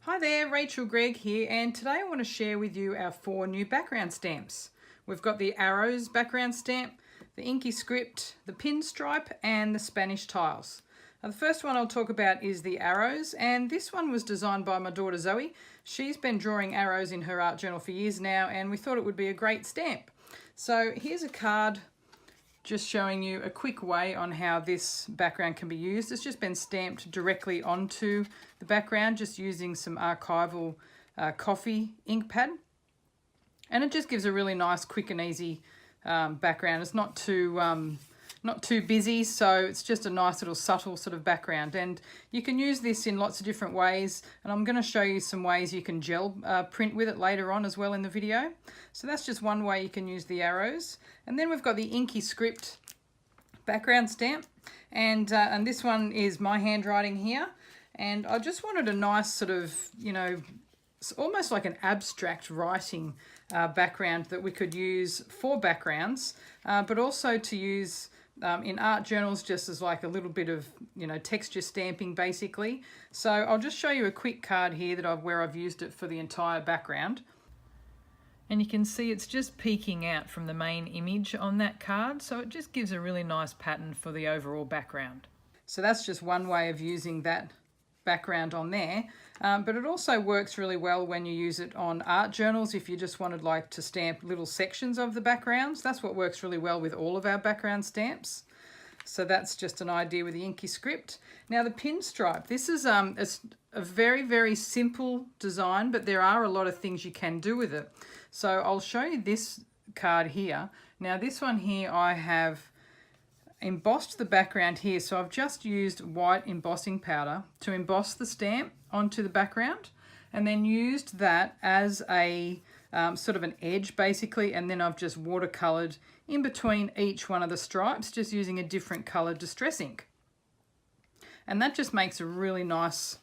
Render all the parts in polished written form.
Hi there, Rachel Greig here, and today I want to share with you our 4 new background stamps. We've got the arrows background stamp, the Inky script, the Pinstripe, and the Spanish tiles. Now, the first one I'll talk about is the arrows, and this one was designed by my daughter Zoe. She's been drawing arrows in her art journal for years now, and we thought it would be a great stamp. So here's a card just showing you a quick way on how this background can be used. It's just been stamped directly onto the background, just using some archival coffee ink pad. And it just gives a really nice, quick and easy background. It's not too busy, so it's just a nice little subtle sort of background. And you can use this in lots of different ways, and I'm going to show you some ways you can gel print with it later on as well in the video. So that's just one way you can use the arrows. And then we've got the Inky script background stamp, and this one is my handwriting here. And I just wanted a nice sort of, it's almost like an abstract writing background that we could use for backgrounds, but also to use in art journals just as like a little bit of, texture stamping basically. So I'll just show you a quick card here where I've used it for the entire background. And you can see it's just peeking out from the main image on that card, so it just gives a really nice pattern for the overall background. So that's just one way of using that background on there, but it also works really well when you use it on art journals. If you just wanted like to stamp little sections of the backgrounds, that's what works really well with all of our background stamps. So that's just an idea with the Inky script. Now the Pinstripe, this is it's a very, very simple design, but there are a lot of things you can do with it. So I'll show you this card here. Now this one here, I have embossed the background here, so I've just used white embossing powder to emboss the stamp onto the background, and then used that as a sort of an edge basically, and then I've just watercolored in between each one of the stripes, just using a different colored distress ink, and that just makes a really nice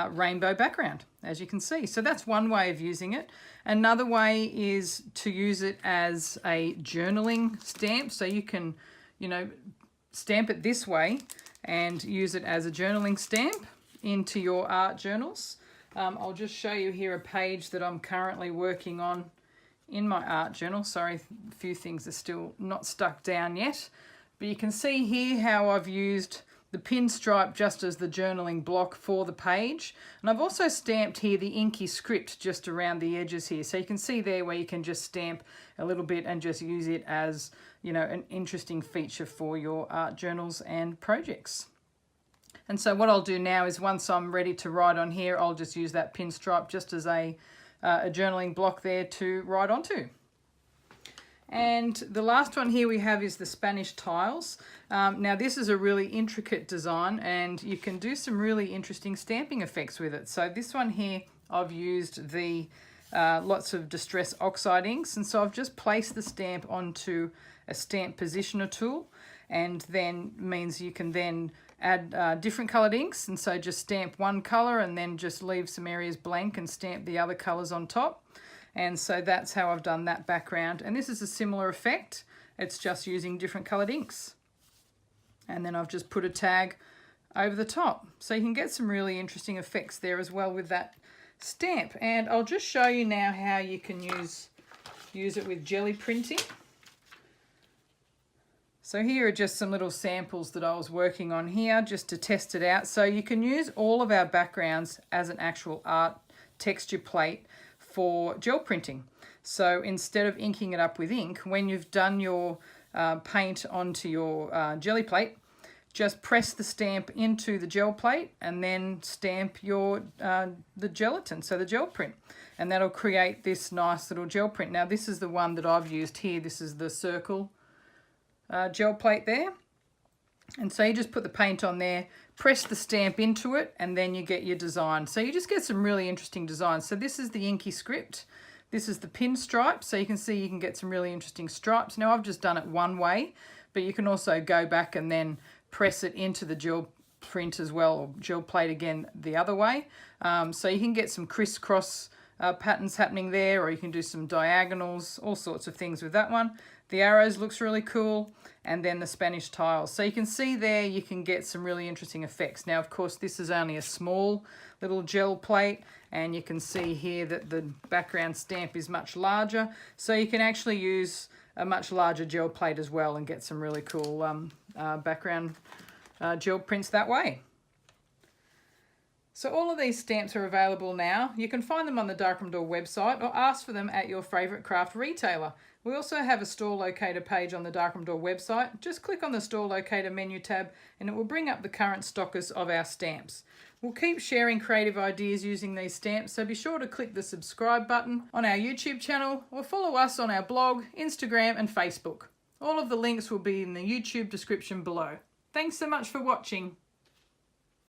rainbow background, as you can see. So that's one way of using it. Another way is to use it as a journaling stamp, so you can stamp it this way and use it as a journaling stamp into your art journals. I'll just show you here a page that I'm currently working on in my art journal. Sorry, a few things are still not stuck down yet, but you can see here how I've used the Pinstripe just as the journaling block for the page. And I've also stamped here the Inky script just around the edges here. So you can see there where you can just stamp a little bit and just use it as, an interesting feature for your art journals and projects. And so what I'll do now is, once I'm ready to write on here, I'll just use that Pinstripe just as a journaling block there to write onto. And the last one here we have is the Spanish tiles. Now this is a really intricate design, and you can do some really interesting stamping effects with it. So this one here, I've used the lots of Distress Oxide inks, and so I've just placed the stamp onto a stamp positioner tool, and then means you can then add different coloured inks, and so just stamp one colour and then just leave some areas blank and stamp the other colours on top. And so that's how I've done that background. And this is a similar effect. It's just using different coloured inks. And then I've just put a tag over the top. So you can get some really interesting effects there as well with that stamp. And I'll just show you now how you can use it with jelly printing. So here are just some little samples that I was working on here just to test it out. So you can use all of our backgrounds as an actual art texture plate for gel printing. So instead of inking it up with ink, when you've done your paint onto your jelly plate, just press the stamp into the gel plate and then stamp your the gelatin, so the gel print, and that'll create this nice little gel print. Now this is the one that I've used here. This is the circle gel plate there. And so you just put the paint on there, press the stamp into it, and then you get your design. So you just get some really interesting designs. So this is the Inky script. This is the Pinstripe. So you can see you can get some really interesting stripes. Now I've just done it one way, but you can also go back and then press it into the gel print as well, or gel plate again the other way. So you can get some crisscross patterns happening there, or you can do some diagonals, all sorts of things with that one. The arrows looks really cool, and then the Spanish tiles. So you can see there you can get some really interesting effects. Now, of course, this is only a small little gel plate, and you can see here that the background stamp is much larger. So you can actually use a much larger gel plate as well and get some really cool background gel prints that way. So all of these stamps are available now. You can find them on the Darkroom Door website or ask for them at your favourite craft retailer. We also have a store locator page on the Darkroom Door website. Just click on the store locator menu tab and it will bring up the current stockers of our stamps. We'll keep sharing creative ideas using these stamps, so be sure to click the subscribe button on our YouTube channel or follow us on our blog, Instagram and Facebook. All of the links will be in the YouTube description below. Thanks so much for watching.